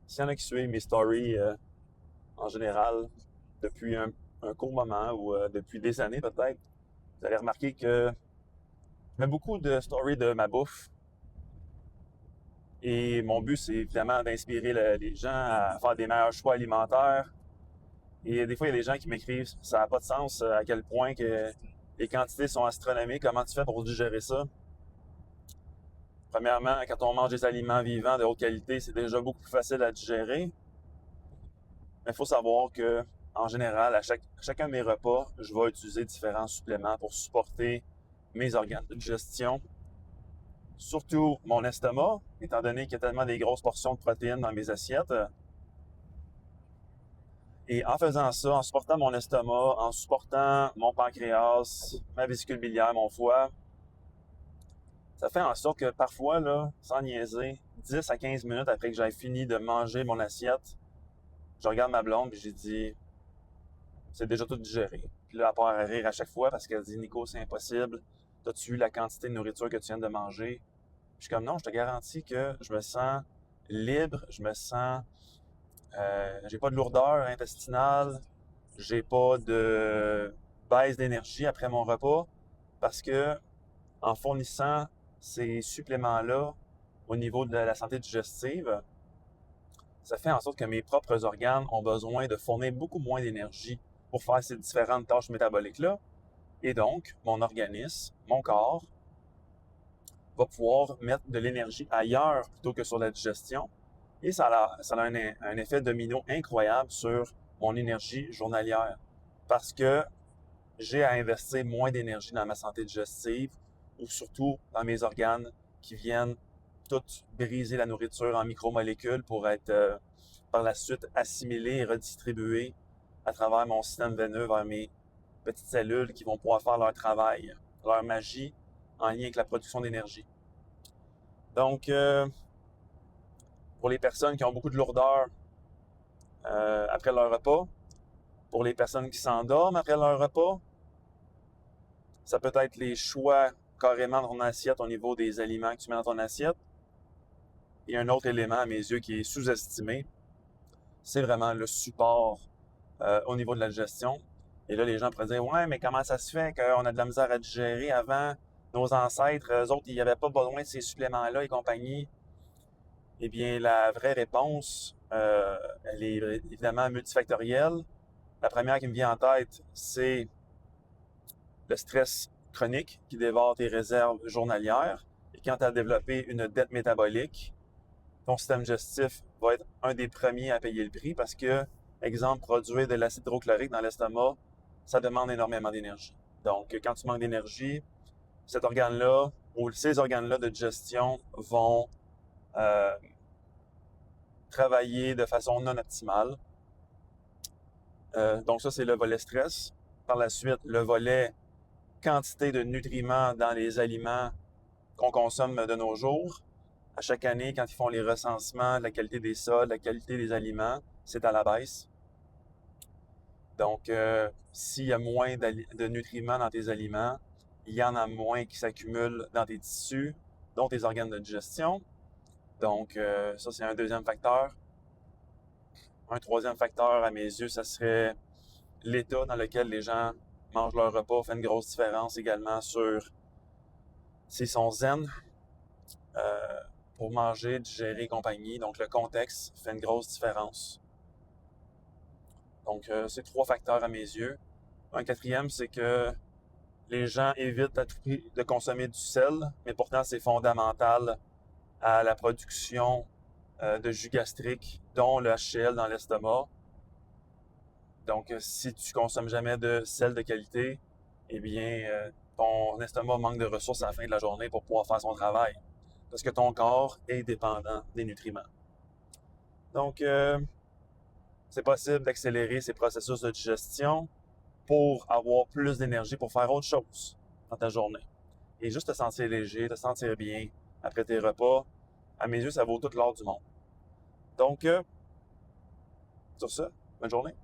S'il y en a qui suivent mes stories en général depuis un court moment ou depuis des années peut-être, vous allez remarquer que je mets beaucoup de stories de ma bouffe. Et mon but, c'est évidemment d'inspirer les gens à faire des meilleurs choix alimentaires. Et des fois, il y a des gens qui m'écrivent, ça n'a pas de sens à quel point que les quantités sont astronomiques, comment tu fais pour digérer ça? Premièrement, quand on mange des aliments vivants de haute qualité, c'est déjà beaucoup plus facile à digérer. Mais il faut savoir que, en général, à chacun de mes repas, je vais utiliser différents suppléments pour supporter mes organes de digestion. Surtout mon estomac, étant donné qu'il y a tellement des grosses portions de protéines dans mes assiettes. Et en faisant ça, en supportant mon estomac, en supportant mon pancréas, ma vésicule biliaire, mon foie, ça fait en sorte que parfois, là, sans niaiser, 10 à 15 minutes après que j'aie fini de manger mon assiette, je regarde ma blonde et j'ai dit, c'est déjà tout digéré. Puis là, elle part à rire à chaque fois parce qu'elle dit, Nico, c'est impossible. T'as-tu vu la quantité de nourriture que tu viens de manger? Puis je suis comme, non, je te garantis que je me sens libre, je me sens, j'ai pas de lourdeur intestinale, j'ai pas de baisse d'énergie après mon repas parce que en fournissant ces suppléments-là au niveau de la santé digestive, ça fait en sorte que mes propres organes ont besoin de fournir beaucoup moins d'énergie pour faire ces différentes tâches métaboliques-là. Et donc, mon organisme, mon corps, va pouvoir mettre de l'énergie ailleurs plutôt que sur la digestion. Et ça a un effet domino incroyable sur mon énergie journalière. Parce que j'ai à investir moins d'énergie dans ma santé digestive ou surtout dans mes organes qui viennent toutes briser la nourriture en micromolécules pour être par la suite assimilées et redistribuées à travers mon système veineux vers mes petites cellules qui vont pouvoir faire leur travail, leur magie en lien avec la production d'énergie. Donc, pour les personnes qui ont beaucoup de lourdeur après leur repas, pour les personnes qui s'endorment après leur repas, ça peut être les choix carrément dans ton assiette au niveau des aliments que tu mets dans ton assiette. Et un autre élément à mes yeux qui est sous-estimé, c'est vraiment le support au niveau de la digestion. Et là, les gens pourraient dire, ouais, mais comment ça se fait qu'on a de la misère à digérer avant? Nos ancêtres, eux autres, ils n'avaient pas besoin de ces suppléments-là et compagnie. Eh bien, la vraie réponse, elle est évidemment multifactorielle. La première qui me vient en tête, c'est le stress chronique qui dévore tes réserves journalières. Et quand tu as développé une dette métabolique, ton système digestif va être un des premiers à payer le prix parce que, exemple, produire de l'acide hydrochlorique dans l'estomac, ça demande énormément d'énergie. Donc, quand tu manques d'énergie, cet organe-là ou ces organes-là de digestion vont travailler de façon non optimale. Donc ça, c'est le volet stress. Par la suite, le volet quantité de nutriments dans les aliments qu'on consomme de nos jours. À chaque année, quand ils font les recensements de la qualité des sols, la qualité des aliments, c'est à la baisse. Donc, s'il y a moins de nutriments dans tes aliments, il y en a moins qui s'accumulent dans tes tissus, dont tes organes de digestion. Donc, ça, c'est un deuxième facteur. Un troisième facteur, à mes yeux, ça serait l'état dans lequel les gens mangent leur repas fait une grosse différence également sur s'ils sont zen pour manger, digérer et compagnie. Donc, le contexte fait une grosse différence. Donc, c'est trois facteurs à mes yeux. Un quatrième, c'est que les gens évitent à tout prix de consommer du sel, mais pourtant, c'est fondamental à la production de jus gastrique, dont le HCl dans l'estomac. Donc, si tu consommes jamais de sel de qualité, eh bien, ton estomac manque de ressources à la fin de la journée pour pouvoir faire son travail. Parce que ton corps est dépendant des nutriments. Donc, c'est possible d'accélérer ces processus de digestion pour avoir plus d'énergie pour faire autre chose dans ta journée. Et juste te sentir léger, te sentir bien après tes repas, à mes yeux, ça vaut tout l'or du monde. Donc, sur ça, bonne journée.